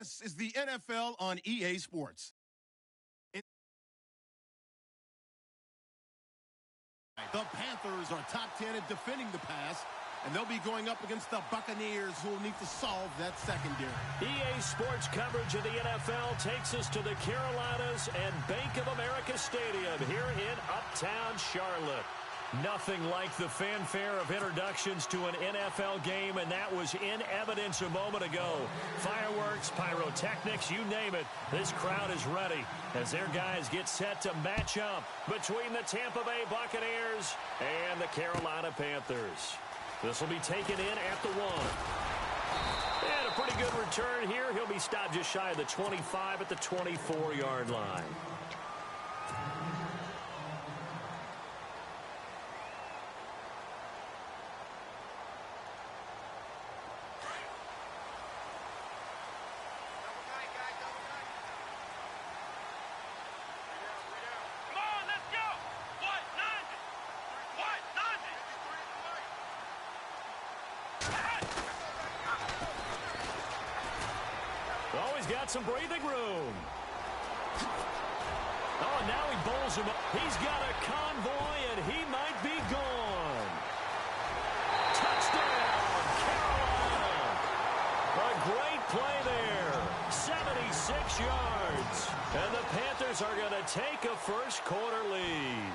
This is the NFL on EA Sports. The Panthers are top 10 at defending the pass, and they'll be going up against the Buccaneers, who will need to solve that secondary. EA Sports coverage of the NFL takes us to the Carolinas and Bank of America Stadium here in Uptown Charlotte. Nothing like the fanfare of introductions to an NFL game, and that was in evidence a moment ago. Fireworks, pyrotechnics, you name it. This crowd is ready as their guys get set to match up between the Tampa Bay Buccaneers and the Carolina Panthers. This will be taken in at the 1. And a pretty good return here. He'll be stopped just shy of the 25 at the 24-yard line. Got some breathing room. Oh, and now he bowls him up. He's got a convoy, and he might be gone. Touchdown, Carolina. A great play there. 76 yards. And the Panthers are going to take a first-quarter lead.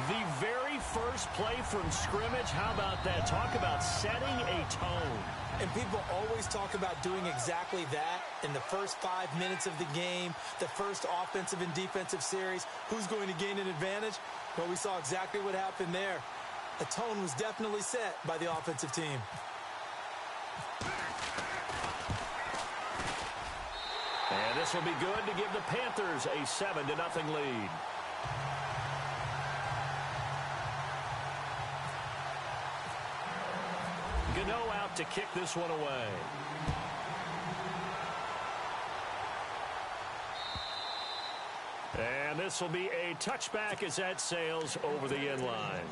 The very first play from scrimmage, how about that? Talk about setting a tone. And people always talk about doing exactly that in the first 5 minutes of the game, the first offensive and defensive series. Who's going to gain an advantage? Well, we saw exactly what happened there. The tone was definitely set by the offensive team. And this will be good to give the Panthers a 7-0 lead. Gano out to kick this one away. And this will be a touchback as that sails over the end line.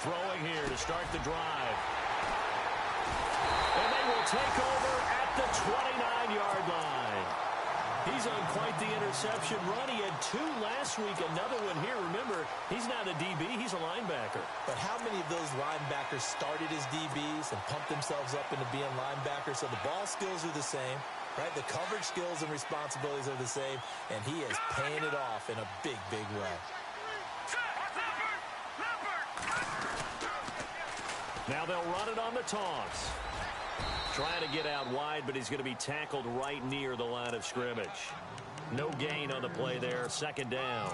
Throwing here to start the drive. And they will take over at the 29-yard line. He's on quite the interception run. He had 2 last week, another one here. Remember, he's not a DB, he's a linebacker. But how many of those linebackers started as DBs and pumped themselves up into being linebackers? So the ball skills are the same, right? The coverage skills and responsibilities are the same, and he is paying it off in a big, big way. Now they'll run it on the toss. Trying to get out wide, but he's going to be tackled right near the line of scrimmage. No gain on the play there, second down.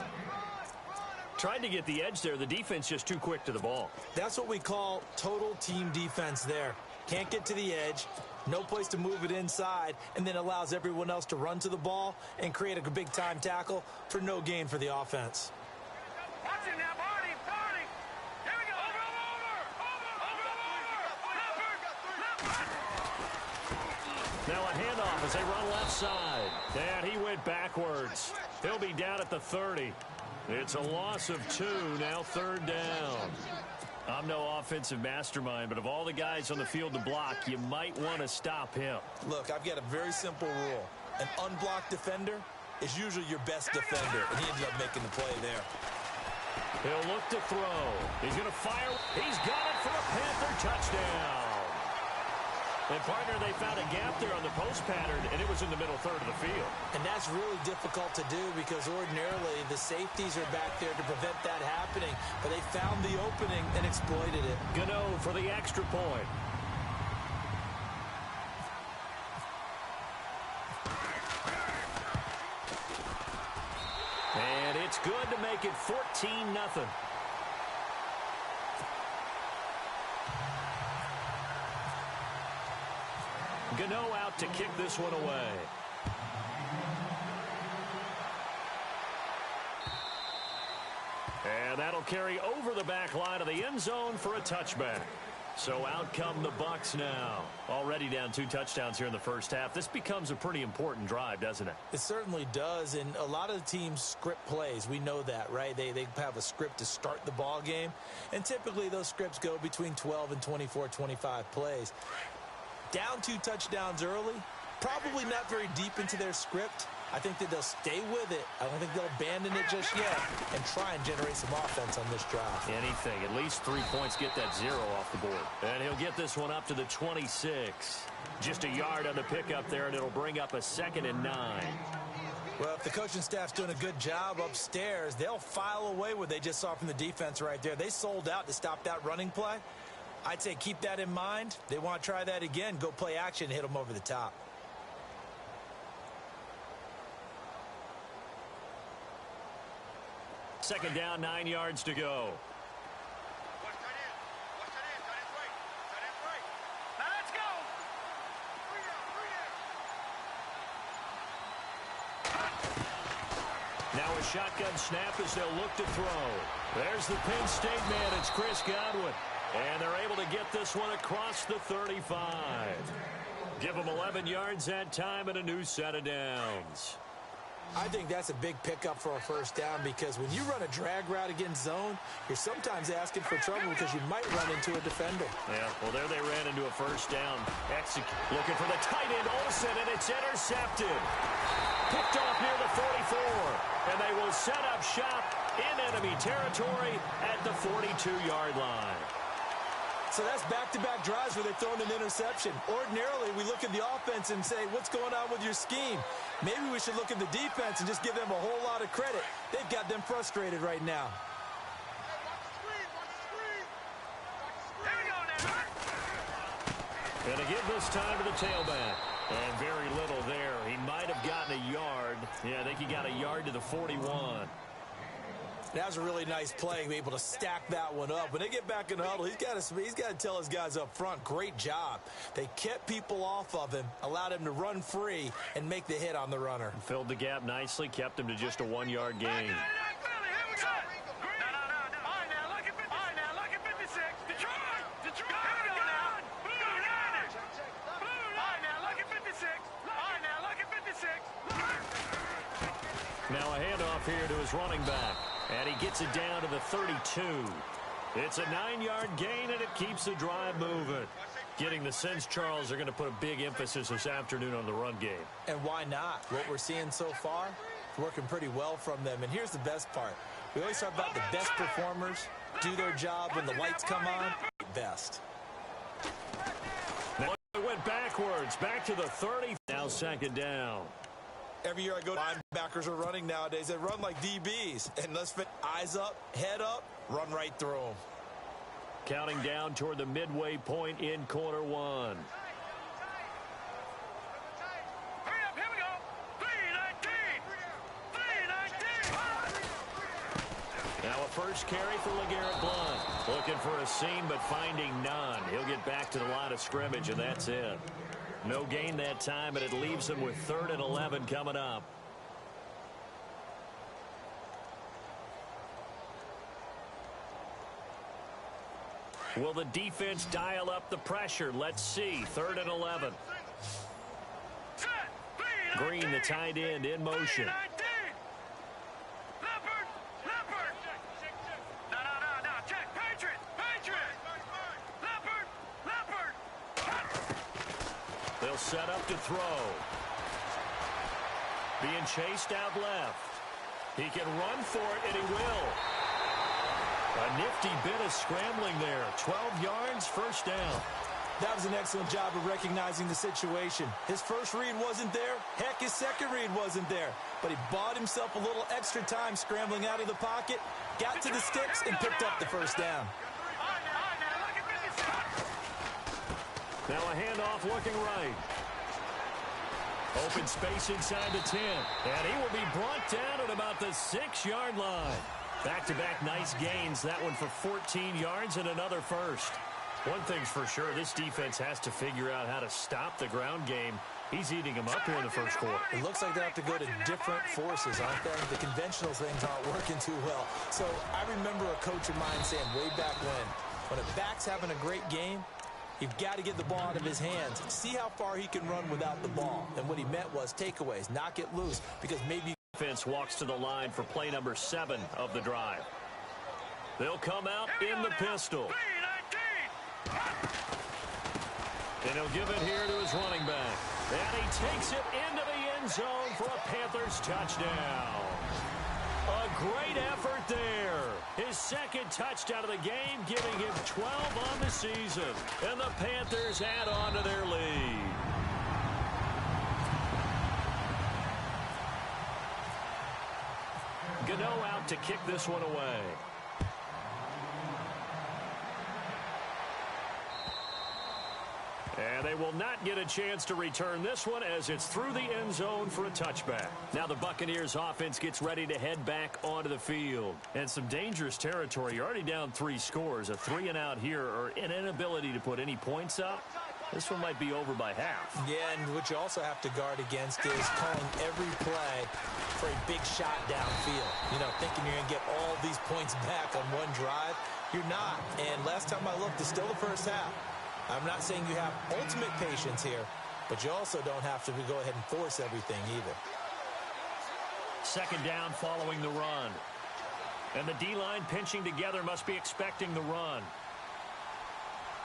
Tried to get the edge there. The defense just too quick to the ball. That's what we call total team defense there. Can't get to the edge, no place to move it inside, and then allows everyone else to run to the ball and create a big-time tackle for no gain for the offense. Now a handoff as they run left side. And he went backwards. He'll be down at the 30. It's a loss of 2, now third down. I'm no offensive mastermind, but of all the guys on the field to block, you might want to stop him. Look, I've got a very simple rule. An unblocked defender is usually your best defender, and he ended up making the play there. He'll look to throw. He's going to fire. He's got it for a Panther touchdown. And, partner, they found a gap there on the post pattern, and it was in the middle third of the field. And that's really difficult to do because ordinarily the safeties are back there to prevent that happening. But they found the opening and exploited it. Gano for the extra point. And it's good to make it 14-0. Gano out to kick this one away. And that'll carry over the back line of the end zone for a touchback. So out come the Bucs now. Already down 2 touchdowns here in the first half. This becomes a pretty important drive, doesn't it? It certainly does, and a lot of the teams script plays. We know that, right? They have a script to start the ball game, and typically those scripts go between 12 and 24, 25 plays. Down 2 touchdowns early, probably not very deep into their script. I think that they'll stay with it. I don't think they'll abandon it just yet and try and generate some offense on this drive. Anything. At least 3 points, get that 0 off the board. And he'll get this one up to the 26. Just a yard on the pickup there, and it'll bring up a 2nd and 9. Well, if the coaching staff's doing a good job upstairs, they'll file away what they just saw from the defense right there. They sold out to stop that running play. I'd say keep that in mind. They want to try that again. Go play action and hit them over the top. Second down, 9 yards to go. Now a shotgun snap as they'll look to throw. There's the Penn State man. It's Chris Godwin. And they're able to get this one across the 35. Give them 11 yards that time and a new set of downs. I think that's a big pickup for a first down because when you run a drag route against zone, you're sometimes asking for trouble because you might run into a defender. Yeah, well, there they ran into a first down. Looking for the tight end, Olsen, and it's intercepted. Picked off near the 44, and they will set up shop in enemy territory at the 42-yard line. So that's back-to-back drives where they've thrown an interception. Ordinarily, we look at the offense and say, what's going on with your scheme? Maybe we should look at the defense and just give them a whole lot of credit. They've got them frustrated right now. And to give this time to the tailback. And very little there. He might have gotten a yard. Yeah, I think he got a yard to the 41. That was a really nice play, able to stack that one up. When they get back in the huddle, he's got to tell his guys up front, great job. They kept people off of him, allowed him to run free, and make the hit on the runner. Filled the gap nicely, kept him to just a 1-yard gain. Now a handoff here to his running back. And he gets it down to the 32. It's a 9-yard gain, and it keeps the drive moving. Getting the sense, Charles, they're going to put a big emphasis this afternoon on the run game. And why not? What we're seeing so far, it's working pretty well from them. And here's the best part. We always talk about the best performers do their job when the lights come on. Best. Now it went backwards, back to the 30. Now 2nd down. Every year I go, linebackers are running nowadays. They run like DBs. And let's fit eyes up, head up, run right through them. Counting down toward the midway point in quarter 1. Here we go. 3-19. Now a first carry for LeGarrette Blount. Looking for a seam, but finding none. He'll get back to the line of scrimmage, and that's it. No gain that time, and it leaves them with 3rd and 11 coming up. Will the defense dial up the pressure? Let's see. 3rd and 11. Green, the tight end, in motion. They'll set up to throw. Being chased out left. He can run for it, and he will. A nifty bit of scrambling there. 12 yards, first down. That was an excellent job of recognizing the situation. His first read wasn't there. Heck, his second read wasn't there. But he bought himself a little extra time scrambling out of the pocket, got to the sticks, and picked up the first down. Now a handoff looking right. Open space inside the 10. And he will be brought down at about the 6-yard line. Back-to-back nice gains. That one for 14 yards and another first. One thing's for sure, this defense has to figure out how to stop the ground game. He's eating them up here in the first quarter. It looks like they have to go to different forces, aren't they? The conventional things aren't working too well. So I remember a coach of mine saying way back when, When a back's having a great game, you've got to get the ball out of his hands. See how far he can run without the ball. And what he meant was takeaways, knock it loose, because maybe Defense walks to the line for play number 7 of the drive. They'll come out in the pistol. And he'll give it here to his running back. And he takes it into the end zone for a Panthers touchdown. A great effort there. His second touchdown of the game, giving him 12 on the season. And the Panthers add on to their lead. Gano out to kick this one away. And they will not get a chance to return this one as it's through the end zone for a touchback. Now the Buccaneers offense gets ready to head back onto the field. And some dangerous territory. You're already down 3 scores. A 3-and-out here or an inability to put any points up. This one might be over by half. Yeah, and what you also have to guard against is calling every play for a big shot downfield. You know, thinking you're going to get all these points back on one drive. You're not. And last time I looked, it's still the first half. I'm not saying you have ultimate patience here, but you also don't have to go ahead and force everything either. Second down following the run. And the D-line pinching together must be expecting the run.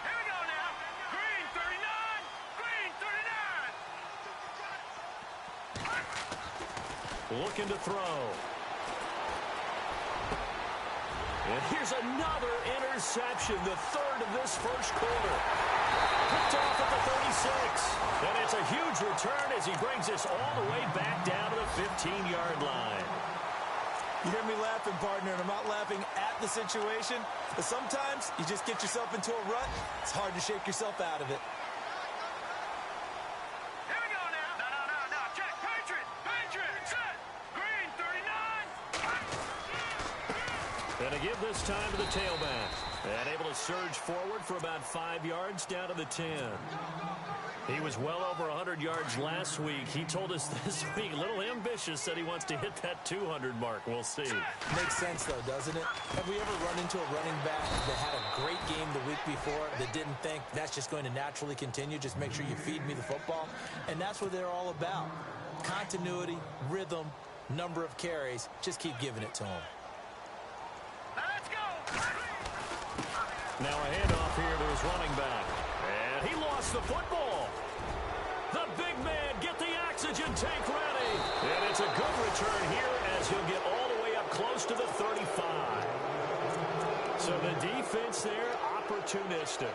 Here we go now. Green 39. Green 39. Looking to throw. And here's another interception, the third of this first quarter. Picked off at the 36. And it's a huge return as he brings us all the way back down to the 15-yard line. You hear me laughing, partner, and I'm not laughing at the situation, but sometimes you just get yourself into a rut. It's hard to shake yourself out of it. Here we go now. No. Check. Patriot. Set. Green 39. And to give this time to the tailback. And able to surge forward for about 5 yards down to the 10. He was well over 100 yards last week. He told us this week, a little ambitious, said he wants to hit that 200 mark. We'll see. Makes sense, though, doesn't it? Have we ever run into a running back that had a great game the week before that didn't think that's just going to naturally continue? Just make sure you feed me the football. And that's what they're all about. Continuity, rhythm, number of carries. Just keep giving it to them. Let's go. Now a handoff here to his running back. And he lost the football. The big man, get the oxygen tank ready. And it's a good return here as he'll get all the way up close to the 35. So the defense there, opportunistic.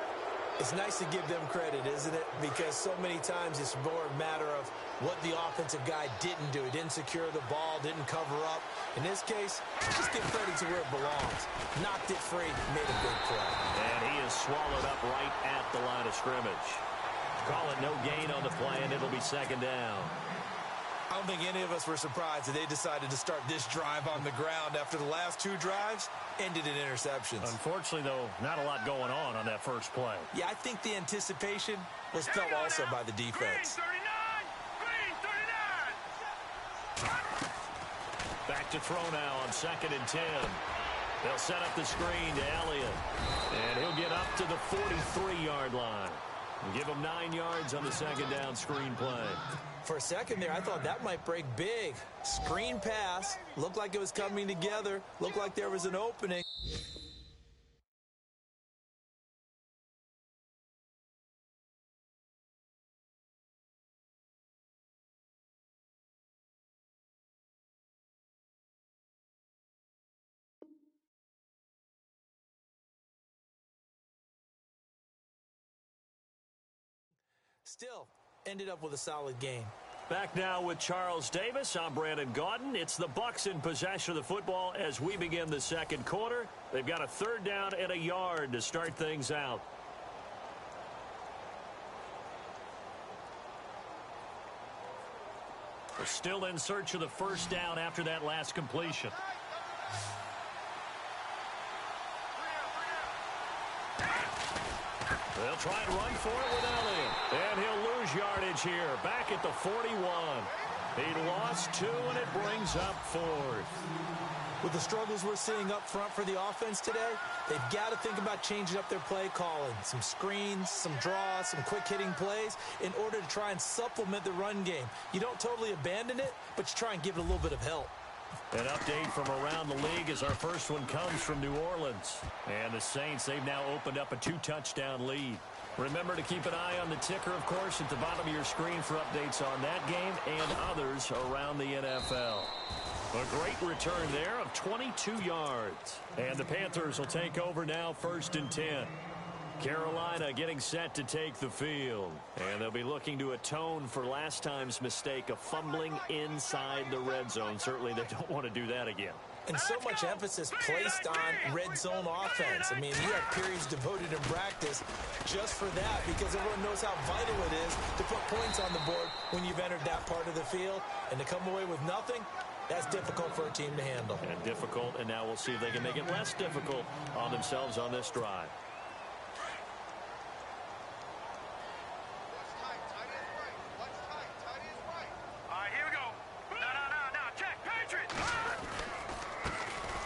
It's nice to give them credit, isn't it? Because so many times it's more a matter of what the offensive guy didn't do. He didn't secure the ball, didn't cover up. In this case, just give credit to where it belongs. Knocked it free, made a big play. And he is swallowed up right at the line of scrimmage. Call it no gain on the play, and it'll be second down. I don't think any of us were surprised that they decided to start this drive on the ground after the last 2 drives ended in interceptions. Unfortunately, though, not a lot going on that first play. Yeah, I think the anticipation was felt also by the defense. Green 39. Back to throw now on 2nd and 10. They'll set up the screen to Elliott. And he'll get up to the 43-yard line. And give him 9 yards on the second down screen play. For a second there, I thought that might break big. Screen pass. Looked like it was coming together. Looked like there was an opening. Still, ended up with a solid game. Back now with Charles Davis. I'm Brandon Gaudin. It's the Bucs in possession of the football as we begin the second quarter. They've got a 3rd down and a yard to start things out. We're still in search of the first down after that last completion. They'll try and run for it with Elliott. And he'll lose yardage here. Back at the 41. He lost 2, and it brings up 4th. With the struggles we're seeing up front for the offense today, they've got to think about changing up their play calling. Some screens, some draws, some quick-hitting plays in order to try and supplement the run game. You don't totally abandon it, but you try and give it a little bit of help. An update from around the league as our first one comes from New Orleans. And the Saints, they've now opened up a 2-touchdown lead. Remember to keep an eye on the ticker, of course, at the bottom of your screen for updates on that game and others around the NFL. A great return there of 22 yards. And the Panthers will take over now, 1st and 10. Carolina getting set to take the field. And they'll be looking to atone for last time's mistake of fumbling inside the red zone. Certainly they don't want to do that again. And so much emphasis placed on red zone offense. I mean, you have periods devoted in practice just for that because everyone knows how vital it is to put points on the board when you've entered that part of the field. And to come away with nothing, that's difficult for a team to handle. And difficult, and now we'll see if they can make it less difficult on themselves on this drive.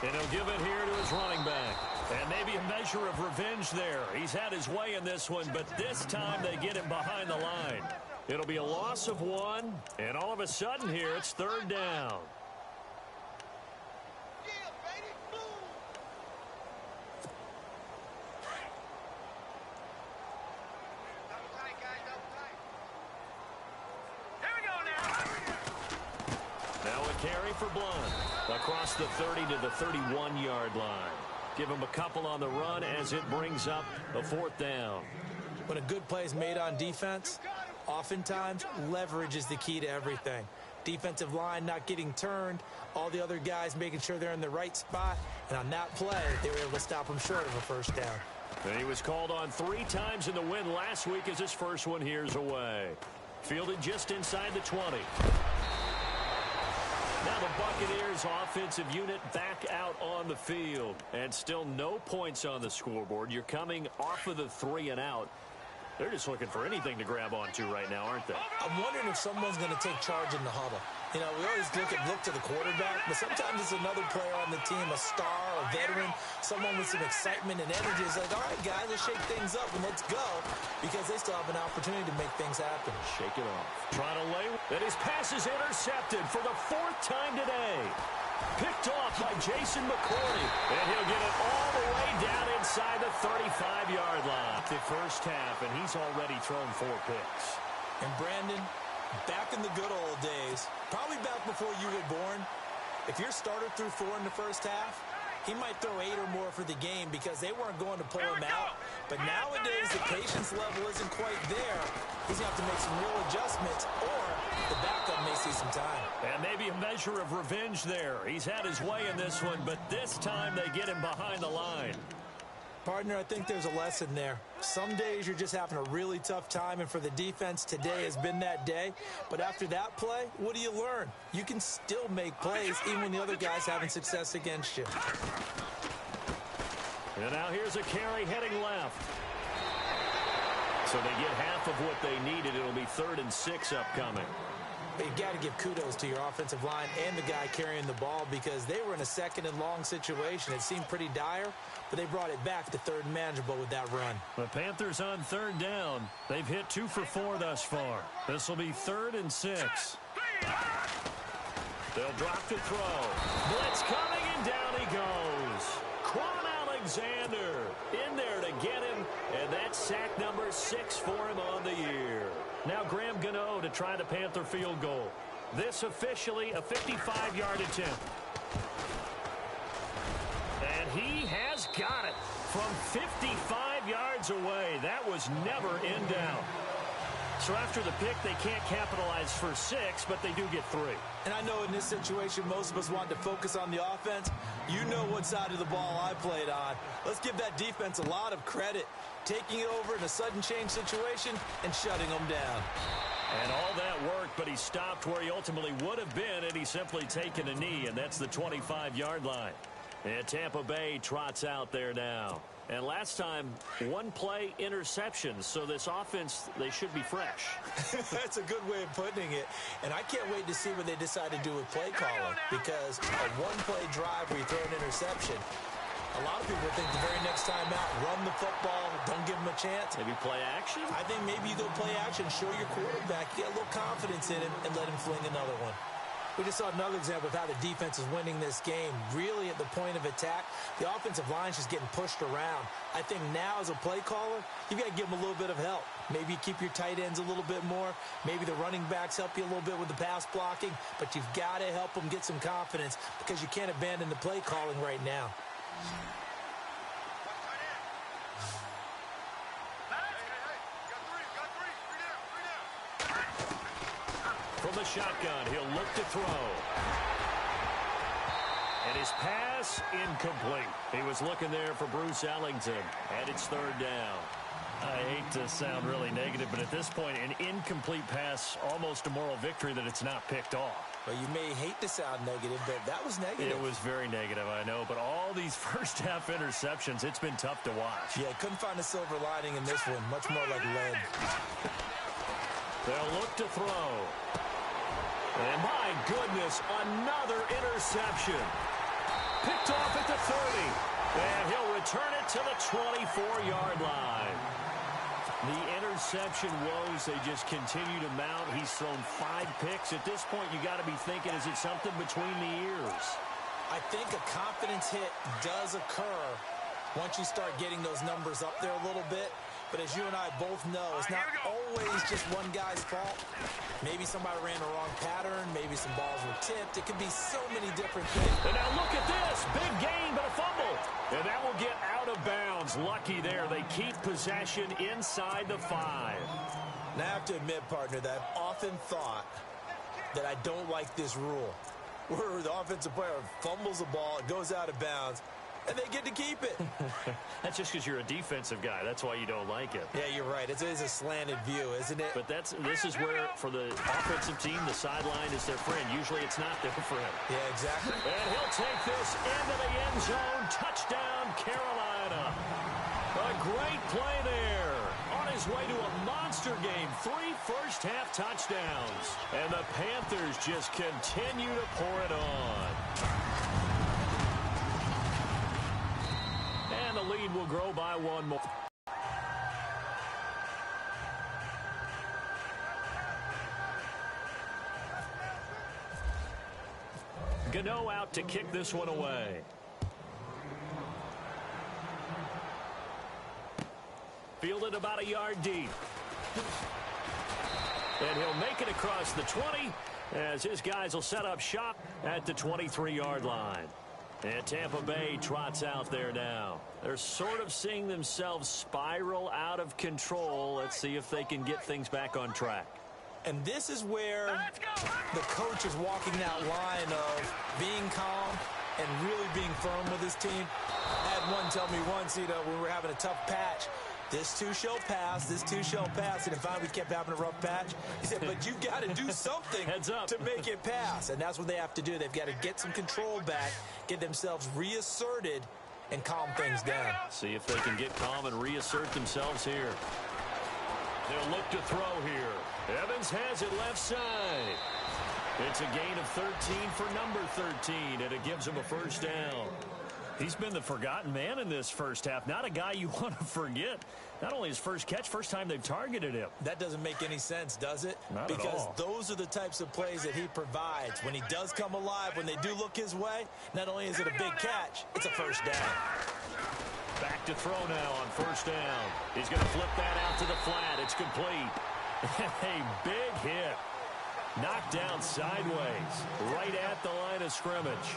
And he'll give it here to his running back. And maybe a measure of revenge there. He's had his way in this one, but this time they get him behind the line. It'll be a loss of 1, and all of a sudden here it's 3rd down. Now a carry for Blunt. Across the 30 to the 31-yard line. Give him a couple on the run as it brings up a 4th down. When a good play is made on defense, oftentimes leverage is the key to everything. Defensive line not getting turned, all the other guys making sure they're in the right spot, and on that play, they were able to stop him short of a 1st down. And he was called on 3 times in the win last week as his first one here's away. Fielded just inside the 20. Now the Buccaneers offensive unit back out on the field. And still no points on the scoreboard. You're coming off of the 3 and out. They're just looking for anything to grab onto right now, aren't they? I'm wondering if someone's going to take charge in the huddle. You know, we always look to the quarterback, but sometimes it's another player on the team, a star, a veteran, someone with some excitement and energy. It's like, all right, guys, let's shake things up and let's go, because they still have an opportunity to make things happen. Shake it off. Trying to lay, and his pass is intercepted for the 4th time today. Picked off by Jason McCourty, and he'll get it all the way down inside the 35-yard line. The first half, and he's already thrown 4 picks. And Brandon, back in the good old days, probably back before you were born, if your starter threw 4 in the first half, he might throw 8 or more for the game because they weren't going to pull him out. But nowadays, the patience level isn't quite there. He's going to have to make some real adjustments, or the backup may see some time. And maybe a measure of revenge there. He's had his way in this one, but this time they get him behind the line. Partner, I think there's a lesson there. Some days you're just having a really tough time, and for the defense, today has been that day. But after that play, what do you learn? You can still make plays even when the other guy's having success against you. And now here's a carry heading left. So they get half of what they needed. It'll be 3rd and 6 upcoming. But you got to give kudos to your offensive line and the guy carrying the ball because they were in a 2nd and long situation. It seemed pretty dire, but they brought it back to 3rd and manageable with that run. The Panthers on 3rd down. They've hit 2 for 4 thus far. This will be 3rd and 6. They'll drop to throw. Blitz coming, and down he goes. Quan Alexander in there to get him, and that's sack number 6 for him on the year. Now Graham Gano to try the Panther field goal. This officially a 55-yard attempt. And he has got it from 55 yards away. That was never in doubt. So after the pick, they can't capitalize for 6, but they do get 3. And I know in this situation, most of us want to focus on the offense. You know what side of the ball I played on. Let's give that defense a lot of credit. Taking it over in a sudden change situation and shutting them down. And all that worked, but he stopped where he ultimately would have been, and he's simply taken a knee, and that's the 25-yard line. And Tampa Bay trots out there now. And last time, one-play interceptions. So this offense, they should be fresh. That's a good way of putting it. And I can't wait to see what they decide to do with play calling, because a one-play drive where you throw an interception, a lot of people think the very next time out, run the football, don't give them a chance. Maybe play action? I think maybe you go play action, show your quarterback, get a little confidence in him, and let him fling another one. We just saw another example of how the defense is winning this game. Really at the point of attack, the offensive line is just getting pushed around. I think now as a play caller, you've got to give them a little bit of help. Maybe you keep your tight ends a little bit more. Maybe the running backs help you a little bit with the pass blocking. But you've got to help them get some confidence, because you can't abandon the play calling right now. From the shotgun, he'll look to throw. And his pass incomplete. He was looking there for Bruce Ellington, and it's third down. I hate to sound really negative, but at this point, an incomplete pass, almost a moral victory that it's not picked off. Well, you may hate to sound negative, but that was negative. It was very negative, I know, but all these first-half interceptions, it's been tough to watch. Yeah, couldn't find a silver lining in this one. Much more like lead. They'll look to throw. And my goodness, another interception. Picked off at the 30. And he'll return it to the 24-yard line. The interception woes, they just continue to mount. He's thrown 5 picks. At this point, you got to be thinking, is it something between the ears? I think a confidence hit does occur once you start getting those numbers up there a little bit. But as you and I both know, it's not always just one guy's fault. Maybe somebody ran the wrong pattern. Maybe some balls were tipped. It could be so many different things. And now look at this. Big gain, but a fumble. And that will get out of bounds. Lucky there. They keep possession inside the 5. Now, I have to admit, partner, that I've often thought that I don't like this rule, where the offensive player fumbles the ball, it goes out of bounds, and they get to keep it. That's just because you're a defensive guy. That's why you don't like it. Yeah, you're right. It is a slanted view, isn't it? But this is where, for the offensive team, the sideline is their friend. Usually it's not there for him. Yeah, exactly. And he'll take this into the end zone. Touchdown, Carolina. A great play there. On his way to a monster game. 3 first-half touchdowns. And the Panthers just continue to pour it on. And the lead will grow by 1 more. Gano out to kick this one away. Fielded about a yard deep. And he'll make it across the 20 as his guys will set up shop at the 23-yard line. And Tampa Bay trots out there now. They're sort of seeing themselves spiral out of control. Let's see if they can get things back on track. And this is where the coach is walking that line of being calm and really being firm with his team. I had one tell me once, when we were having a tough patch, this too shall pass, this too shall pass. And if we kept having a rough patch, he said, but you've got to do something Heads up. to make it pass. And that's what they have to do. They've got to get some control back, get themselves reasserted, and calm things down. See if they can get calm and reassert themselves here. They'll look to throw here. Evans has it left side. It's a gain of 13 for number 13, and it gives him a first down. He's been the forgotten man in this first half. Not a guy you want to forget. Not only his first catch, first time they've targeted him. That doesn't make any sense, does it? Not at all. Because those are the types of plays that he provides. When he does come alive, when they do look his way, not only is it a big catch, it's a first down. Back to throw now on first down. He's going to flip that out to the flat. It's complete. A big hit. Knocked down sideways, right at the line of scrimmage.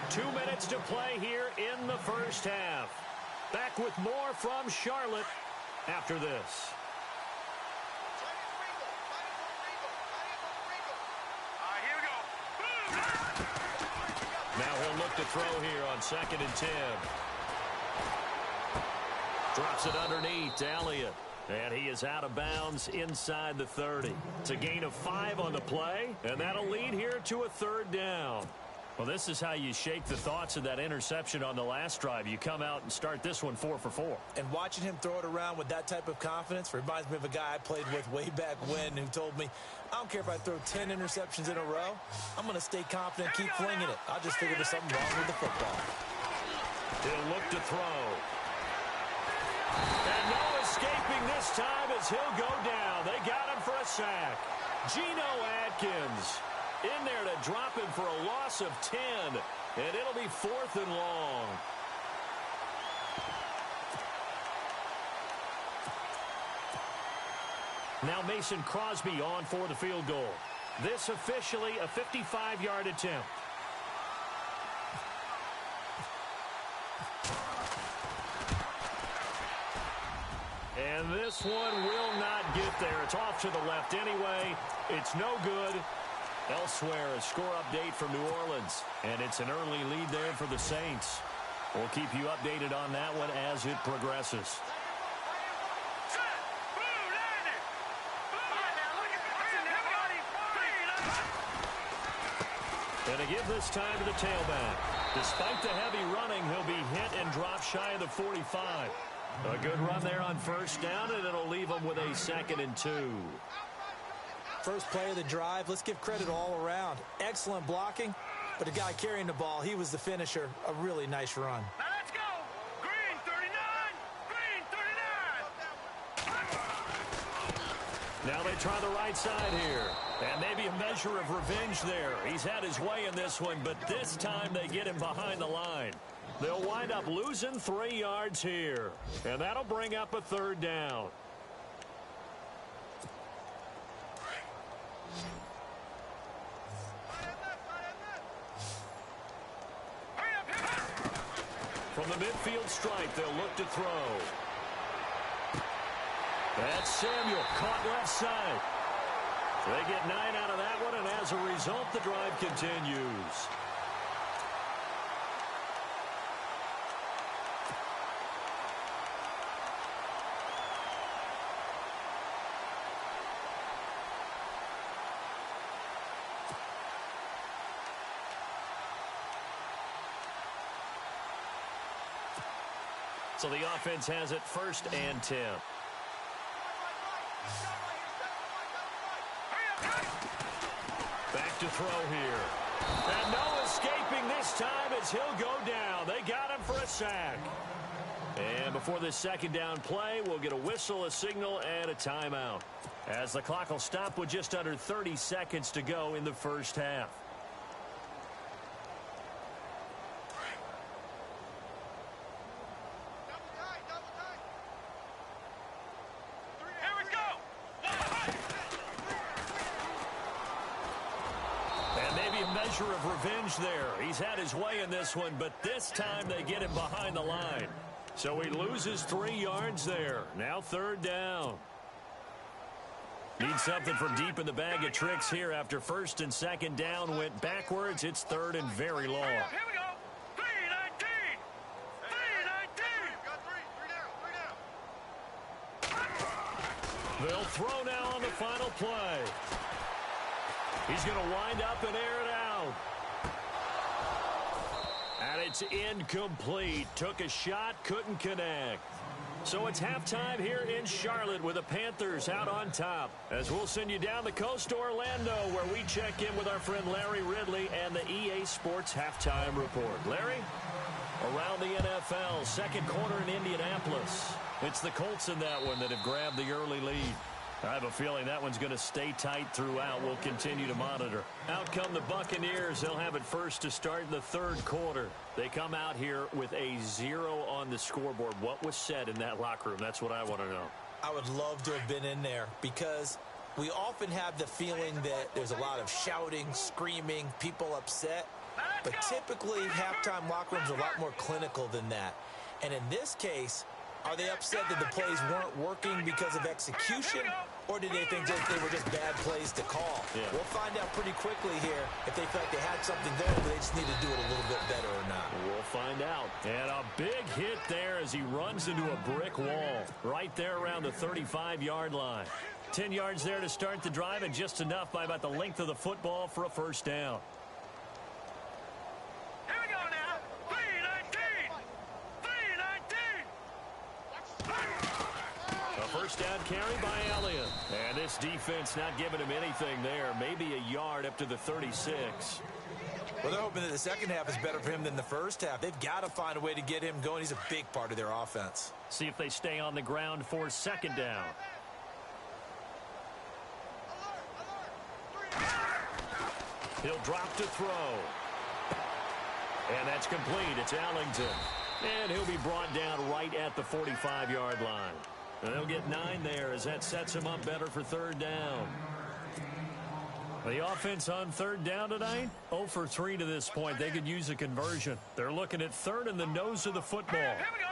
Two minutes to play here in the first half. Back with more from Charlotte after this. Here we go. Now he'll look to throw here on 2nd and 10. Drops it underneath to Elliott. And he is out of bounds inside the 30. It's a gain of 5 on the play, and that'll lead here to a third down. Well, this is how you shake the thoughts of that interception on the last drive. You come out and start this one 4 for 4. And watching him throw it around with that type of confidence reminds me of a guy I played with way back when who told me, I don't care if I throw 10 interceptions in a row. I'm going to stay confident, keep flinging it. I'll just figure there's something wrong with the football. He'll look to throw. And no escaping this time as he'll go down. They got him for a sack. Geno Atkins in there to drop him for a loss of 10. And it'll be 4th and long. Now Mason Crosby on for the field goal. This officially a 55-yard attempt. And this one will not get there. It's off to the left anyway. It's no good. Elsewhere, a score update from New Orleans. And it's an early lead there for the Saints. We'll keep you updated on that one as it progresses. And to give this time to the tailback. Despite the heavy running, he'll be hit and dropped shy of the 45. A good run there on first down, and it'll leave him with a 2nd and 2. First play of the drive, let's give credit all around. Excellent blocking, but the guy carrying the ball, he was the finisher. A really nice run. Now let's go. Green 39. Green 39. Now they try the right side here. And maybe a measure of revenge there. He's had his way in this one, but this time they get him behind the line. They'll wind up losing 3 yards here. And that'll bring up a third down. From the midfield stripe, they'll look to throw. That's Samuel, caught left side. They get 9 out of that one, and as a result, the drive continues. So the offense has it 1st and 10. Back to throw here. And no escaping this time as he'll go down. They got him for a sack. And before this 2nd down play, we'll get a whistle, a signal, and a timeout. As the clock will stop with just under 30 seconds to go in the first half. Of revenge there. He's had his way in this one, but this time they get him behind the line. So he loses 3 yards there. Now 3rd down. Need something from deep in the bag of tricks here after 1st and 2nd down went backwards. It's 3rd and very long. Here we go. 3-19. 3-19. They'll throw now on the final play. He's going to wind up and air it out. And it's incomplete. Took a shot, couldn't connect. So it's halftime here in Charlotte with the Panthers out on top. As we'll send you down the coast to Orlando where we check in with our friend Larry Ridley and the EA Sports Halftime Report. Larry, around the NFL, 2nd quarter in Indianapolis. It's the Colts in that one that have grabbed the early lead. I have a feeling that one's going to stay tight throughout. We'll continue to monitor. Out come the Buccaneers. They'll have it first to start in the 3rd quarter. They come out here with a 0 on the scoreboard. What was said in that locker room? That's what I want to know. I would love to have been in there because we often have the feeling that there's a lot of shouting, screaming, people upset. But typically, halftime locker rooms are a lot more clinical than that. And in this case, are they upset that the plays weren't working because of execution? Or did they think that they were just bad plays to call? Yeah. We'll find out pretty quickly here if they felt like they had something there, but they just need to do it a little bit better or not. We'll find out. And a big hit there as he runs into a brick wall right there around the 35-yard line. 10 yards there to start the drive, and just enough by about the length of the football for a first down. Here we go now. 3-19. 3-19. A first down carry by Elliott. And this defense not giving him anything there. Maybe a yard up to the 36. Well, they're hoping that the second half is better for him than the first half. They've got to find a way to get him going. He's a big part of their offense. See if they stay on the ground for second down. He'll drop to throw. And that's complete. It's Ellington. And he'll be brought down right at the 45-yard line. And they'll get 9 there as that sets him up better for third down. The offense on third down tonight, 0 for 3 to this point. They could use a conversion. They're looking at third in the nose of the football. Here we go.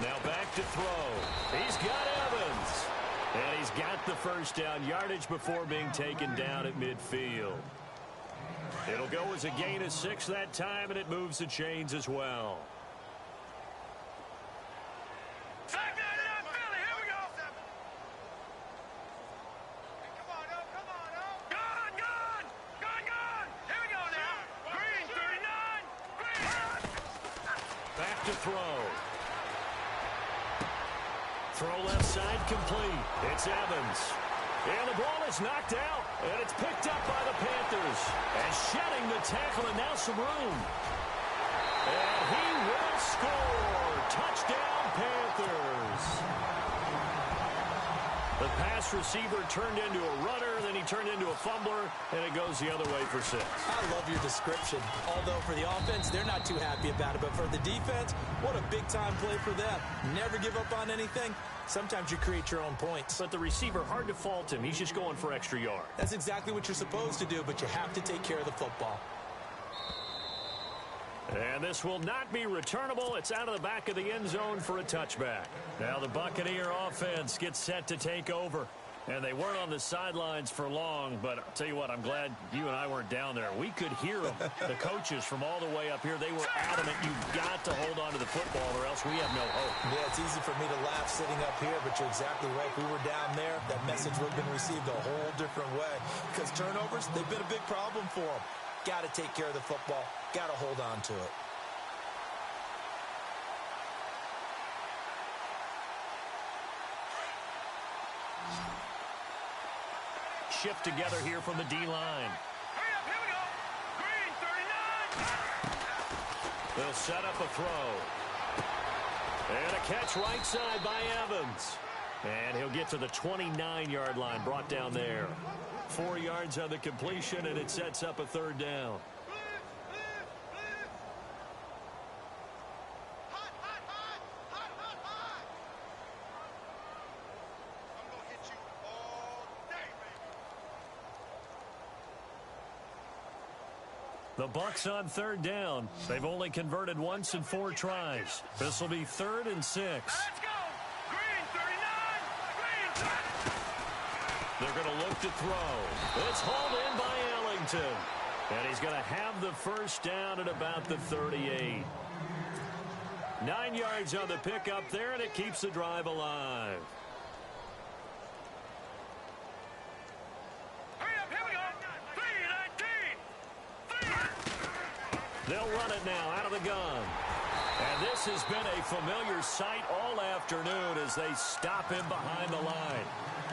Now back to throw. He's got Evans. And he's got the first down yardage before being taken down at midfield. It'll go as a gain of 6 that time, and it moves the chains as well. Sack 99, Philly. Here we go. Come on, oh, come on, oh. Gone, gone. Gone, gone. Here we go now. Green, 39. Green. Back to throw. Throw left side complete. It's Evans. And the ball is knocked out. And it's picked up by the Panthers. And shedding the tackle, and now some room. And he will score. Touchdown, Panthers. The pass receiver turned into a runner, then he turned into a fumbler, and it goes the other way for 6. I love your description. Although for the offense, they're not too happy about it. But for the defense, what a big-time play for them. Never give up on anything. Sometimes you create your own points. But the receiver, hard to fault him. He's just going for extra yard. That's exactly what you're supposed to do, but you have to take care of the football. And this will not be returnable. It's out of the back of the end zone for a touchback. Now the Buccaneer offense gets set to take over. And they weren't on the sidelines for long, but I'll tell you what, I'm glad you and I weren't down there. We could hear them. The coaches from all the way up here, they were adamant, you've got to hold on to the football or else we have no hope. Yeah, it's easy for me to laugh sitting up here, but you're exactly right. If we were down there, that message would have been received a whole different way. Because turnovers, they've been a big problem for them. Got to take care of the football. Got to hold on to it. Shift together here from the D-line. Hurry up, here we go. Green, 39. They'll set up a throw. And a catch right side by Evans. And he'll get to the 29-yard line, brought down there. 4 yards on the completion, and it sets up a third down. Hot, hot, hot. Hot, hot, hot. I'm going to hit you all day, baby. The Bucs on third down. They've only converted once in 4 tries. This will be 3rd and 6. Let's go. Green, 39. Green. They're going to look to throw. It's hauled in by Ellington. And he's going to have the first down at about the 38. 9 yards on the pickup there, and it keeps the drive alive. Hurry up, here we go. 3-19. They'll run it now out of the gun. And this has been a familiar sight all afternoon as they stop him behind the line.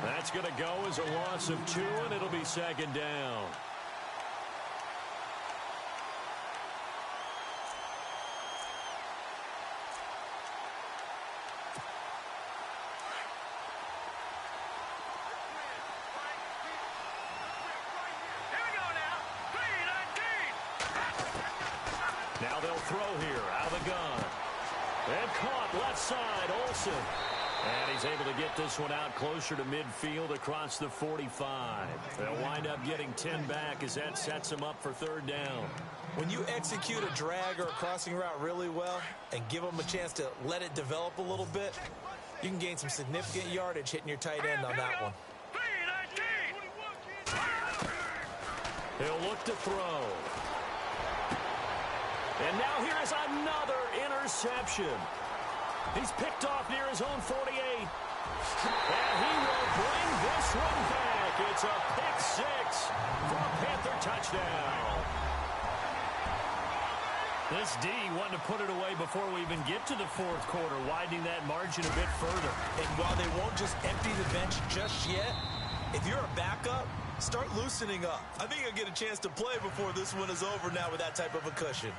That's going to go as a loss of 2, and it'll be second down. Here we go now. 3-19. Now they'll throw here out of the gun. And caught left side, Olsen. And he's able to get this one out closer to midfield across the 45. They'll wind up getting 10 back as that sets them up for third down. When you execute a drag or a crossing route really well and give them a chance to let it develop a little bit, You can gain some significant yardage hitting your tight end on that one. He'll look to throw. And now here is another interception. He's picked off near his own 48. And he will bring this one back. It's a pick six for a Panther touchdown. This D wanted to put it away before we even get to the fourth quarter, widening that margin a bit further. And while they won't just empty the bench just yet, if you're a backup, start loosening up. I think you'll get a chance to play before this one is over now with that type of a cushion.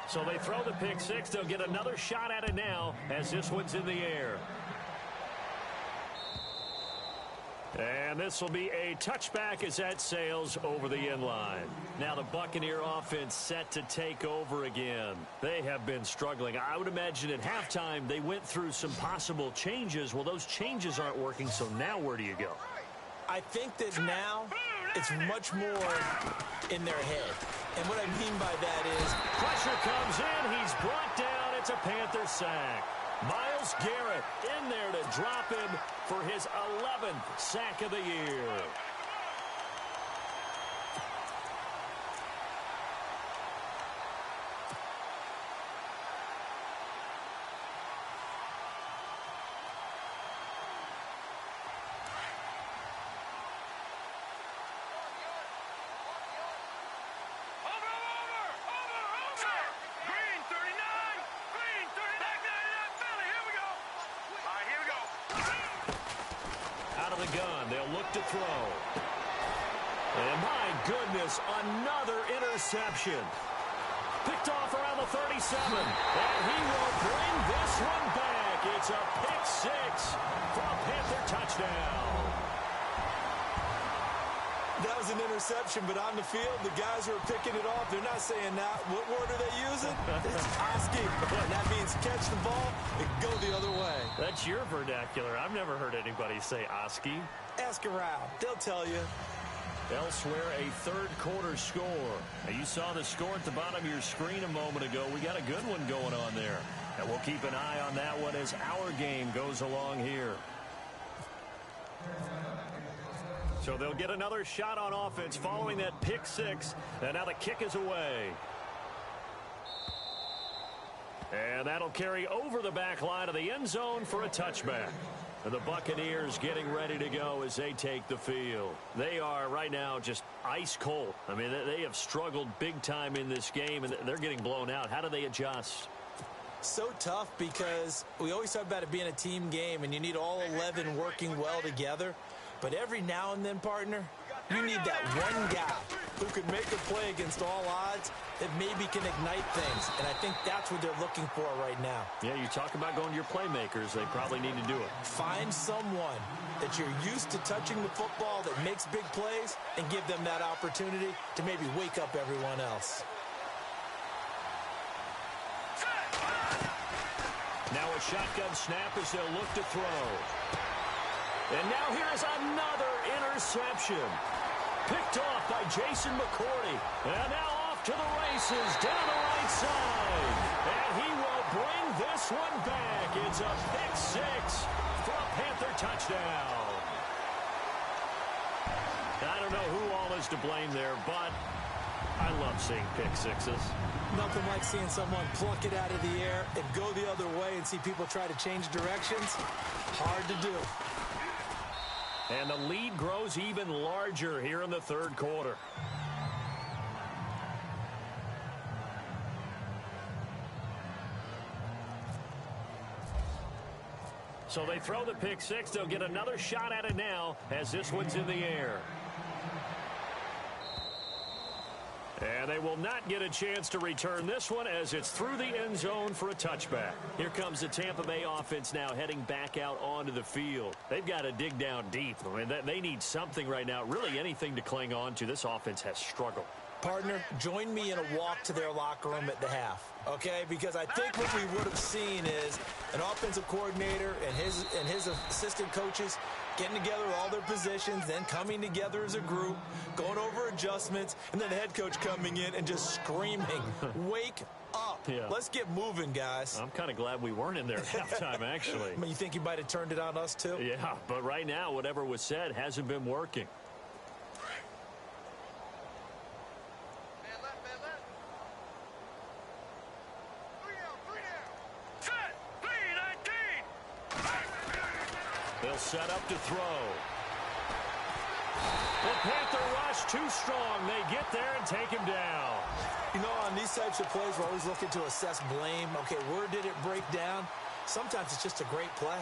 So they throw the pick six. They'll get another shot at it now as this one's in the air. And this will be a touchback as that sails over the end line. Now the Buccaneer offense set to take over again. They have been struggling. I would imagine at halftime they went through some possible changes. Well, those changes aren't working, so now where do you go? I think that now it's much more in their head. And what I mean by that is pressure comes in. He's brought down. It's a Panther sack. Myles Garrett in there to drop him for his 11th sack of the year. To throw. And my goodness, another interception. Picked off around the 37. And he will bring this one back. It's a pick six for a Panther touchdown. That was an interception, but on the field, the guys who are picking it off, they're not saying that. What word are they using? It's Oski. That means catch the ball and go the other way. That's your vernacular. I've never heard anybody say Oski. Ask around. They'll tell you. Elsewhere, a third quarter score. Now, you saw the score at the bottom of your screen a moment ago. We got a good one going on there. And we'll keep an eye on that one as our game goes along here. So they'll get another shot on offense following that pick six. And now the kick is away. And that'll carry over the back line of the end zone for a touchback. And the Buccaneers getting ready to go as they take the field. They are right now just ice cold. I mean, they have struggled big time in this game, and they're getting blown out. How do they adjust? So tough because we always talk about it being a team game, and you need all 11 working well together. But every now and then, partner, you need that one guy who can make a play against all odds that maybe can ignite things. And I think that's what they're looking for right now. Yeah, you talk about going to your playmakers. They probably need to do it. Find someone that you're used to touching the football that makes big plays and give them that opportunity to maybe wake up everyone else. Now a shotgun snap as they'll look to throw. And now here's another interception. Picked off by Jason McCourty. And now off to the races down the right side. And he will bring this one back. It's a pick six for a Panther touchdown. I don't know who all is to blame there, but I love seeing pick sixes. Nothing like seeing someone pluck it out of the air and go the other way and see people try to change directions. Hard to do. And the lead grows even larger here in the third quarter. So they throw the pick six. They'll get another shot at it now as this one's in the air. And they will not get a chance to return this one as it's through the end zone for a touchback. Here comes the Tampa Bay offense now heading back out onto the field. They've got to dig down deep. I mean, they need something right now, really anything to cling on to. This offense has struggled. Partner, join me in a walk to their locker room at the half, okay? Because I think what we would have seen is an offensive coordinator and his assistant coaches getting together with all their positions, then coming together as a group, going over adjustments, and then the head coach coming in and just screaming, wake up. Yeah. Let's get moving, guys. I'm kind of glad we weren't in there at halftime, actually. I mean, you think he might have turned it on us, too? Yeah, but right now, whatever was said hasn't been working. They'll set up to throw. The Panther rush too strong. They get there and take him down. You know, on these types of plays, we're always looking to assess blame. Okay, where did it break down? Sometimes it's just a great play.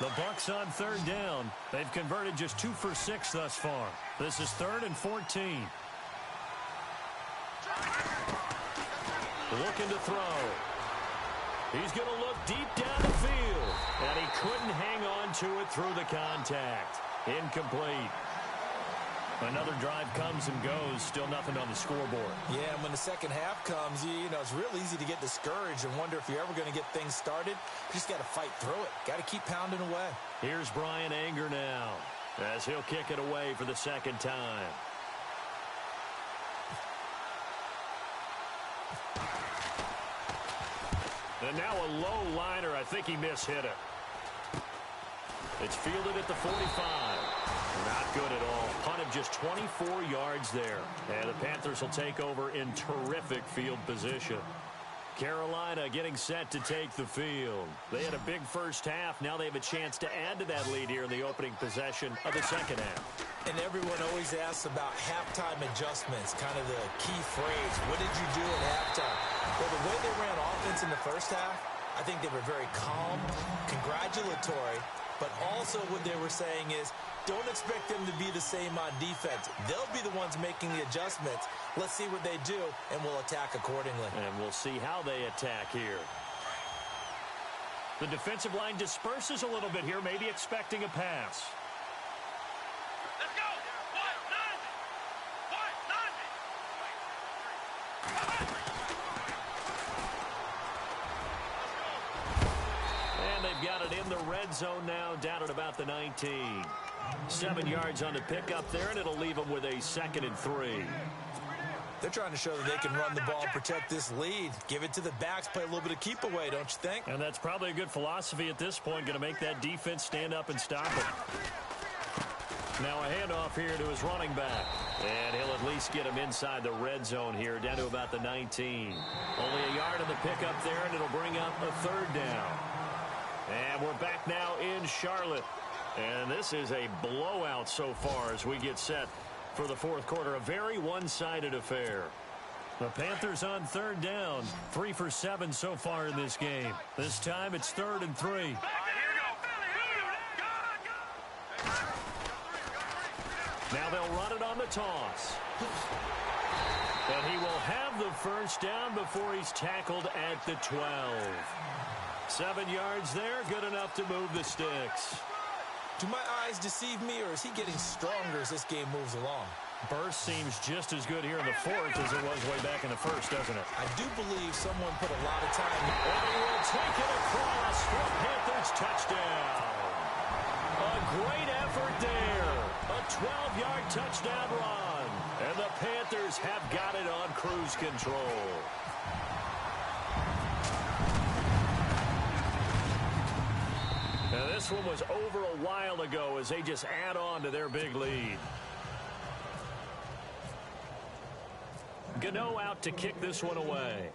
The Bucs on third down. They've converted just 2 for 6 thus far. This is 3rd and 14. Looking to throw. He's going to look deep down the field. And he couldn't hang on to it through the contact. Incomplete. Another drive comes and goes. Still nothing on the scoreboard. Yeah, and when the second half comes, you know, it's real easy to get discouraged and wonder if you're ever going to get things started. You just got to fight through it. Got to keep pounding away. Here's Brian Anger now as he'll kick it away for the second time. And now a low liner. I think he mishit it. It's fielded at the 45. Not good at all. Punt of just 24 yards there. And the Panthers will take over in terrific field position. Carolina getting set to take the field. They had a big first half. Now they have a chance to add to that lead here in the opening possession of the second half. And everyone always asks about halftime adjustments, kind of the key phrase. What did you do at halftime? Well, the way they ran offense in the first half, I think they were very calm, congratulatory, but also what they were saying is, don't expect them to be the same on defense. They'll be the ones making the adjustments. Let's see what they do, and we'll attack accordingly. And we'll see how they attack here. The defensive line disperses a little bit here, maybe expecting a pass. Let's go! And they've got it in the red zone now, down at about the 19. 7 yards on the pickup there, and it'll leave them with a 2nd and 3. They're trying to show that they can run the ball and protect this lead. Give it to the backs, play a little bit of keep away, don't you think? And that's probably a good philosophy at this point, going to make that defense stand up and stop it. Now a handoff here to his running back. And he'll at least get him inside the red zone here, down to about the 19. Only a yard on the pickup there, and it'll bring up a 3rd down. And we're back now in Charlotte. And this is a blowout so far as we get set for the 4th quarter. A very one-sided affair. The Panthers on 3rd down. 3 for 7 so far in this game. This time it's 3rd and 3. Now they'll run it on the toss. But he will have the first down before he's tackled at the 12. 7 yards there, good enough to move the sticks. Do my eyes deceive me, or is he getting stronger as this game moves along? Burst seems just as good here in the 4th as it was way back in the 1st, doesn't it? I do believe someone put a lot of time. And he will take it across for a Panthers touchdown. A great effort there. A 12-yard touchdown run. And the Panthers have got it on cruise control. Now this one was over a while ago as they just add on to their big lead. Gano out to kick this one away.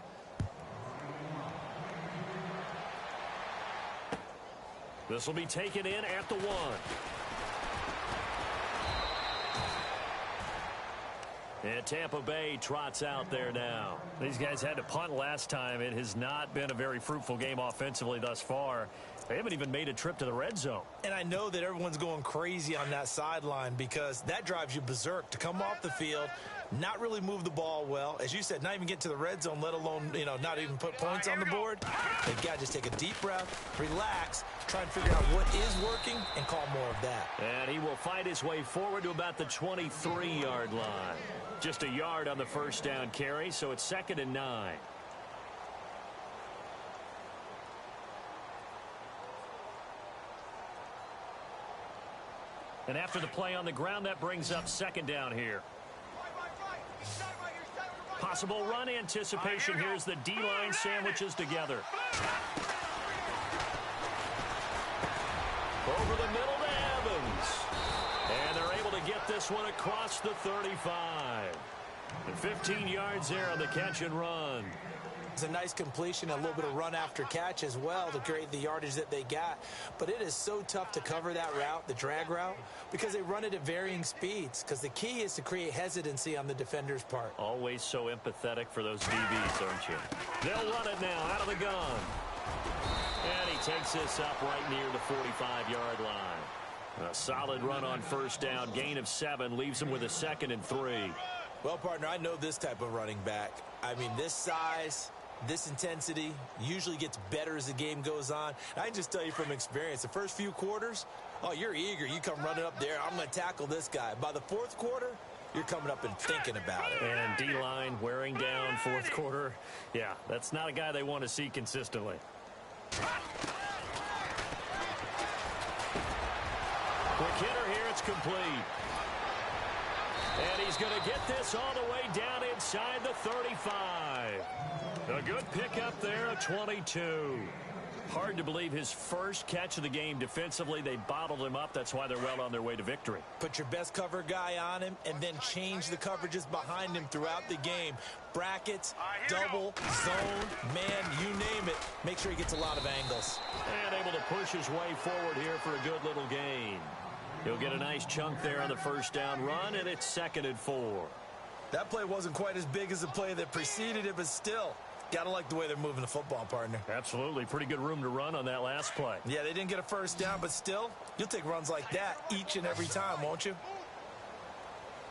This will be taken in at the 1. And Tampa Bay trots out there now. These guys had to punt last time. It has not been a very fruitful game offensively thus far. They haven't even made a trip to the red zone. And I know that everyone's going crazy on that sideline because that drives you berserk to come off the field, not really move the ball well. As you said, not even get to the red zone, let alone, not even put points on the board. They've got to just take a deep breath, relax, try and figure out what is working, and call more of that. And he will fight his way forward to about the 23-yard line. Just a yard on the first down carry, so it's 2nd and 9. And after the play on the ground, that brings up second down here. Possible run anticipation here as the D-line sandwiches together. Over the middle to Evans. And they're able to get this one across the 35. And 15 yards there on the catch and run. It's a nice completion, a little bit of run after catch as well to create the yardage that they got. But it is so tough to cover that route, the drag route, because they run it at varying speeds. Because the key is to create hesitancy on the defender's part. Always so empathetic for those DBs, aren't you? They'll run it now out of the gun. And he takes this up right near the 45-yard line. A solid run on first down. Gain of 7 leaves him with a 2nd and 3. Well, partner, I know this type of running back. I mean, this size, this intensity usually gets better as the game goes on. And I can just tell you from experience, the first few quarters, oh, you're eager. You come running up there. I'm going to tackle this guy. By the fourth quarter, you're coming up and thinking about it. And D-line wearing down fourth quarter. Yeah, that's not a guy they want to see consistently. Quick hitter here. It's complete. And he's going to get this all the way down inside the 35. A good pickup there, a 22. Hard to believe his first catch of the game defensively. They bottled him up. That's why they're well on their way to victory. Put your best cover guy on him and then change the coverages behind him throughout the game. Brackets, double, zone, man, you name it. Make sure he gets a lot of angles. And able to push his way forward here for a good little gain. He'll get a nice chunk there on the first down run, and it's 2nd and 4. That play wasn't quite as big as the play that preceded it, but still, got to like the way they're moving the football, partner. Absolutely. Pretty good room to run on that last play. Yeah, they didn't get a first down, but still, you'll take runs like that each and every time, won't you?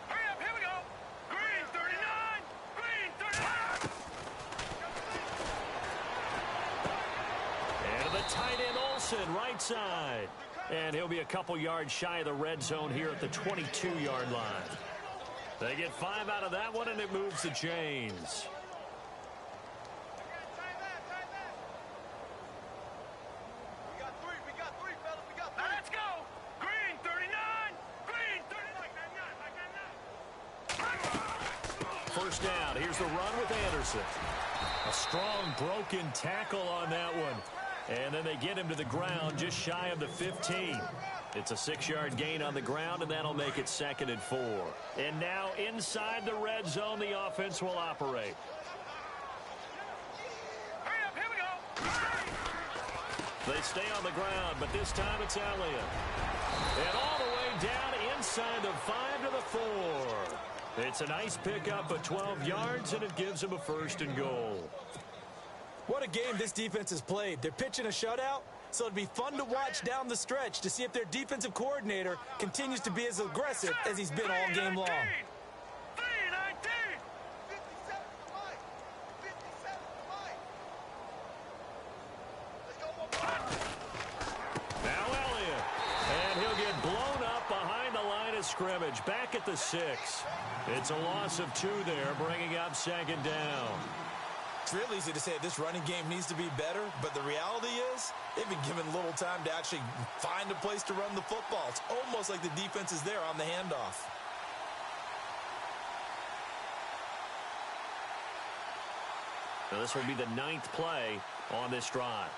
Hurry up, here we go. Green 39, green 39. And the tight end Olsen, right side. And he'll be a couple yards shy of the red zone here at the 22-yard line. They get 5 out of that one, and it moves the chains. We got three, fellas. We got 3. Let's go. Green 39, green 39. First down. Here's the run with Anderson. A strong broken tackle on that one. And then they get him to the ground just shy of the 15. It's a 6-yard gain on the ground, and that'll make it 2nd and 4. And now inside the red zone, the offense will operate. Hurry up, here we go. They stay on the ground, but this time it's Elliott. And all the way down inside the 5 to the 4. It's a nice pickup of 12 yards, and it gives him a 1st and goal. What a game this defense has played. They're pitching a shutout, so it'd be fun to watch down the stretch to see if their defensive coordinator continues to be as aggressive as he's been all game long. 319. Now Elliott. And he'll get blown up behind the line of scrimmage. Back at the 6. It's a loss of 2 there, bringing up 2nd down. It's real easy to say this running game needs to be better, but the reality is they've been given little time to actually find a place to run the football. It's almost like the defense is there on the handoff. Now this will be the 9th play on this drive.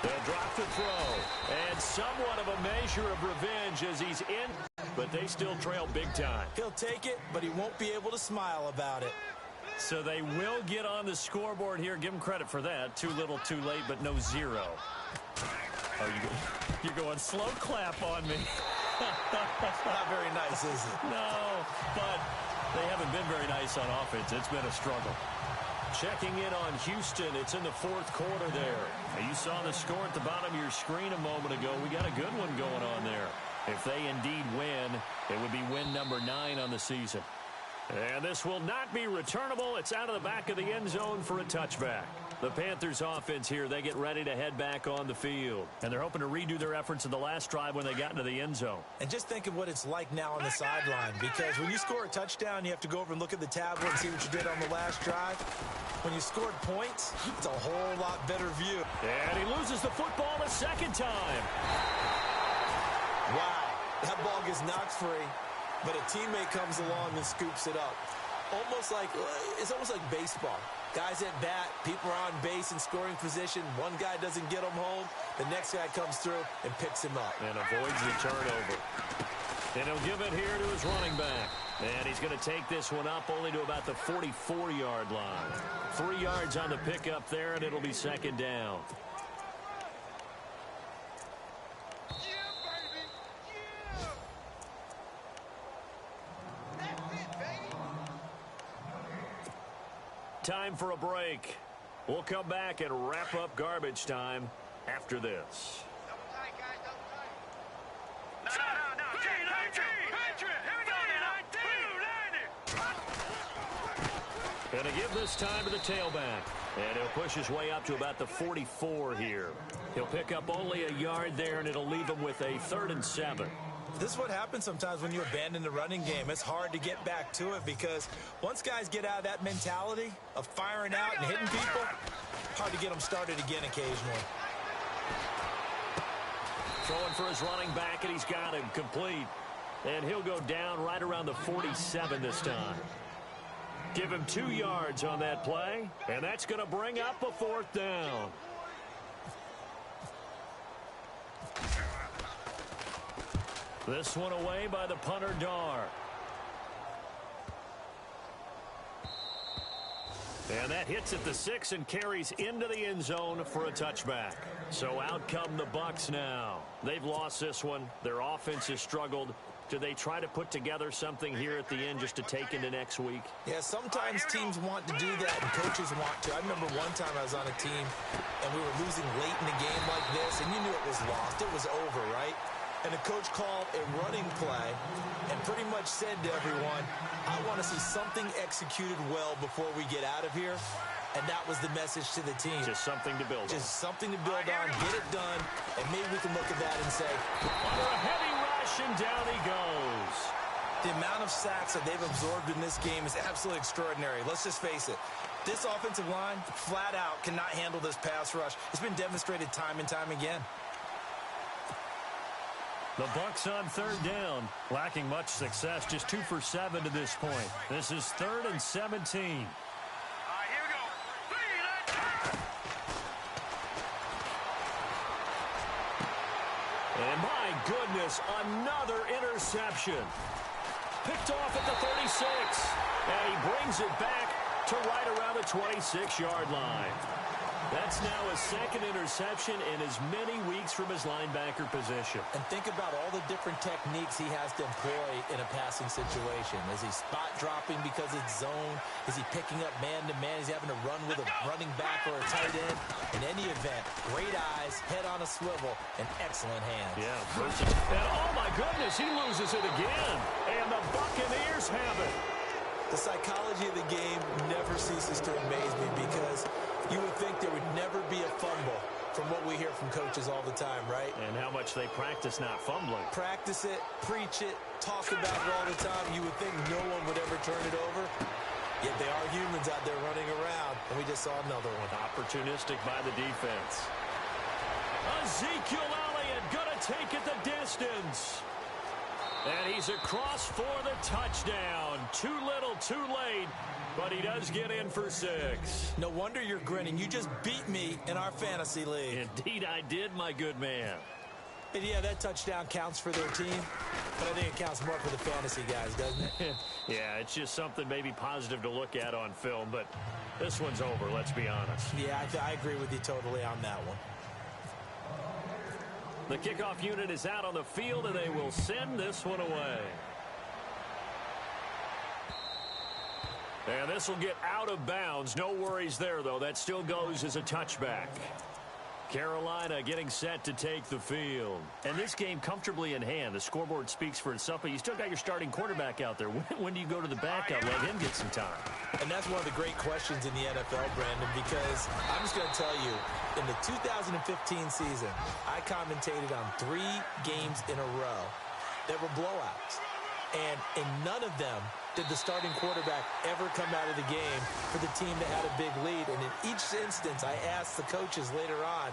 They'll drop the throw. And somewhat of a measure of revenge as he's in, but they still trail big time. He'll take it, but he won't be able to smile about it. So they will get on the scoreboard here. Give him credit for that. Too little, too late, but no 0. Oh, you're going slow clap on me. Not very nice, is it? No, but they haven't been very nice on offense. It's been a struggle. Checking in on Houston. It's in the 4th quarter there. Now, you saw the score at the bottom of your screen a moment ago. We got a good one going on there. If they indeed win, it would be win number 9 on the season. And this will not be returnable. It's out of the back of the end zone for a touchback. The Panthers offense here, they get ready to head back on the field. And they're hoping to redo their efforts in the last drive when they got into the end zone. And just think of what it's like now on the sideline, because when you score a touchdown, you have to go over and look at the tablet and see what you did on the last drive. When you scored points, it's a whole lot better view. And he loses the football a second time. Wow, that ball gets knocked free, but a teammate comes along and scoops it up. It's almost like baseball. Guys at bat, people are on base in scoring position. One guy doesn't get him home. The next guy comes through and picks him up. And avoids the turnover. And he'll give it here to his running back. And he's going to take this one up only to about the 44-yard line. 3 yards on the pickup there, and it'll be second down. Time for a break. We'll come back and wrap up garbage time after this. Double tight, guys, double tight. No. Here we go now. Going to give this time to the tailback. And he'll push his way up to about the 44 here. He'll pick up only a yard there, and it'll leave him with a 3rd and 7. This is what happens sometimes when you abandon the running game. It's hard to get back to it because once guys get out of that mentality of firing out and hitting people, hard to get them started again occasionally. Throwing for his running back, and he's got him complete. And he'll go down right around the 47 this time. Give him 2 yards on that play, and that's going to bring up a 4th down. This one away by the punter, Dar. And that hits at the 6 and carries into the end zone for a touchback. So out come the Bucs now. They've lost this one. Their offense has struggled. Do they try to put together something here at the end just to take into next week? Yeah, sometimes teams want to do that and coaches want to. I remember one time I was on a team and we were losing late in the game like this, and you knew it was lost. It was over, right? And the coach called a running play and pretty much said to everyone, I want to see something executed well before we get out of here. And that was the message to the team. Just something to build on. Just something to build on, get it done, and maybe we can look at that and say, under a heavy rush, and down he goes. The amount of sacks that they've absorbed in this game is absolutely extraordinary. Let's just face it. This offensive line, flat out, cannot handle this pass rush. It's been demonstrated time and time again. The Bucs on 3rd down, lacking much success, just 2 for 7 to this point. This is 3rd and 17. Here we go. And my goodness, another interception. Picked off at the 36, and he brings it back to right around the 26-yard line. That's now a 2nd interception in as many weeks from his linebacker position. And think about all the different techniques he has to employ in a passing situation. Is he spot dropping because it's zone? Is he picking up man-to-man? Is he having to run with a running back or a tight end? In any event, great eyes, head on a swivel, and excellent hands. Yeah, versatile. And oh my goodness, he loses it again. And the Buccaneers have it. The psychology of the game never ceases to amaze me because you would think there would never be a fumble from what we hear from coaches all the time, right? And how much they practice not fumbling. Practice it, preach it, talk about it all the time. You would think no one would ever turn it over. Yet they are humans out there running around, and we just saw another one. Opportunistic by the defense. Ezekiel Elliott gonna take it the distance. And he's across for the touchdown. Too little, too late. But he does get in for 6. No wonder you're grinning. You just beat me in our fantasy league. Indeed I did, my good man. And yeah, that touchdown counts for their team, but I think it counts more for the fantasy guys, doesn't it? Yeah, it's just something maybe positive to look at on film, but this one's over, let's be honest. Yeah, I agree with you totally on that one. The kickoff unit is out on the field, and they will send this one away. And this will get out of bounds. No worries there, though. That still goes as a touchback. Carolina getting set to take the field. And this game comfortably in hand. The scoreboard speaks for itself, but you still got your starting quarterback out there. When do you go to the backup, let him get some time? And that's one of the great questions in the NFL, Brandon, because I'm just going to tell you, in the 2015 season, I commentated on 3 games in a row that were blowouts. And in none of them did the starting quarterback ever come out of the game for the team that had a big lead. And in each instance, I asked the coaches later on,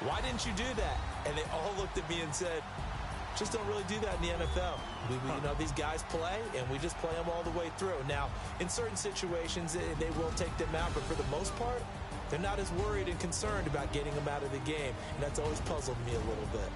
why didn't you do that? And they all looked at me and said, just don't really do that in the NFL. You know, these guys play, and we just play them all the way through. Now, in certain situations, they will take them out, but for the most part, they're not as worried and concerned about getting them out of the game. And that's always puzzled me a little bit.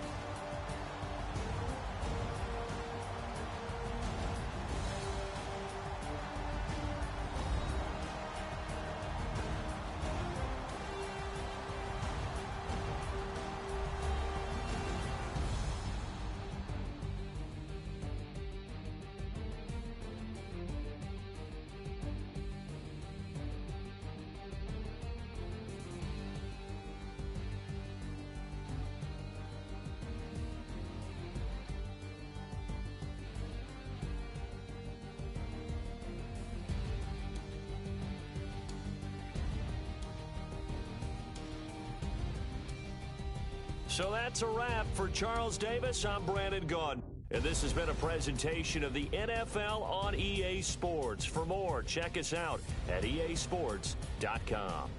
So that's a wrap for Charles Davis. I'm Brandon Gaudin. And this has been a presentation of the NFL on EA Sports. For more, check us out at easports.com.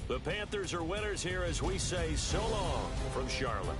The Panthers are winners here as we say so long from Charlotte.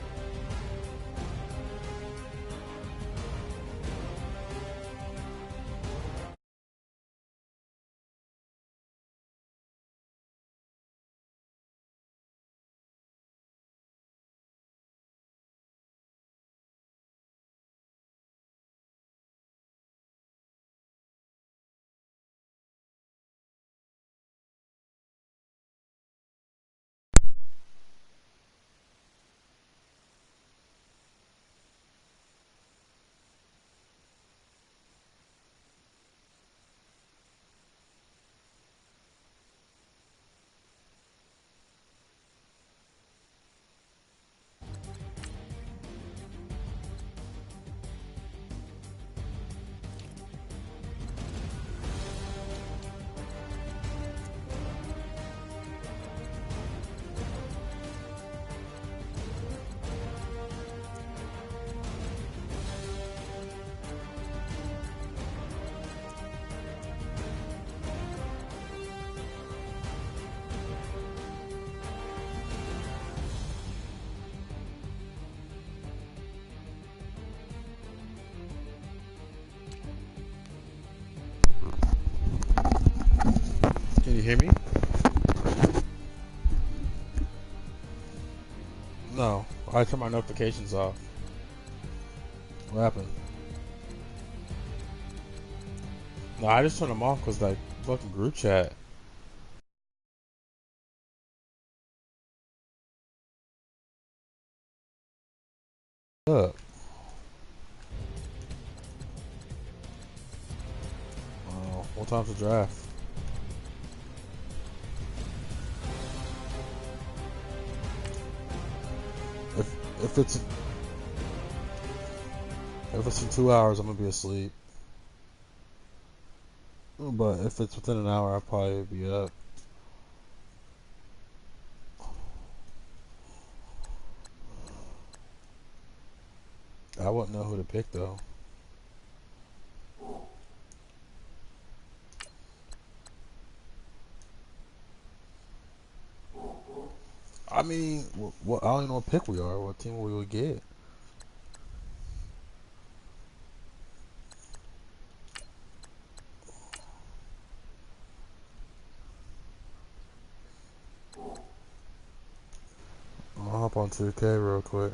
Can you hear me? No. I turned my notifications off. What happened? No, I just turned them off because like fucking group chat. Up. What time's the draft? If it's in 2 hours, I'm gonna be asleep. But if it's within an hour, I'll probably be up. I wouldn't know who to pick though. I mean, what? I don't even know what pick we are. What team we would get? I'll hop on 2K real quick.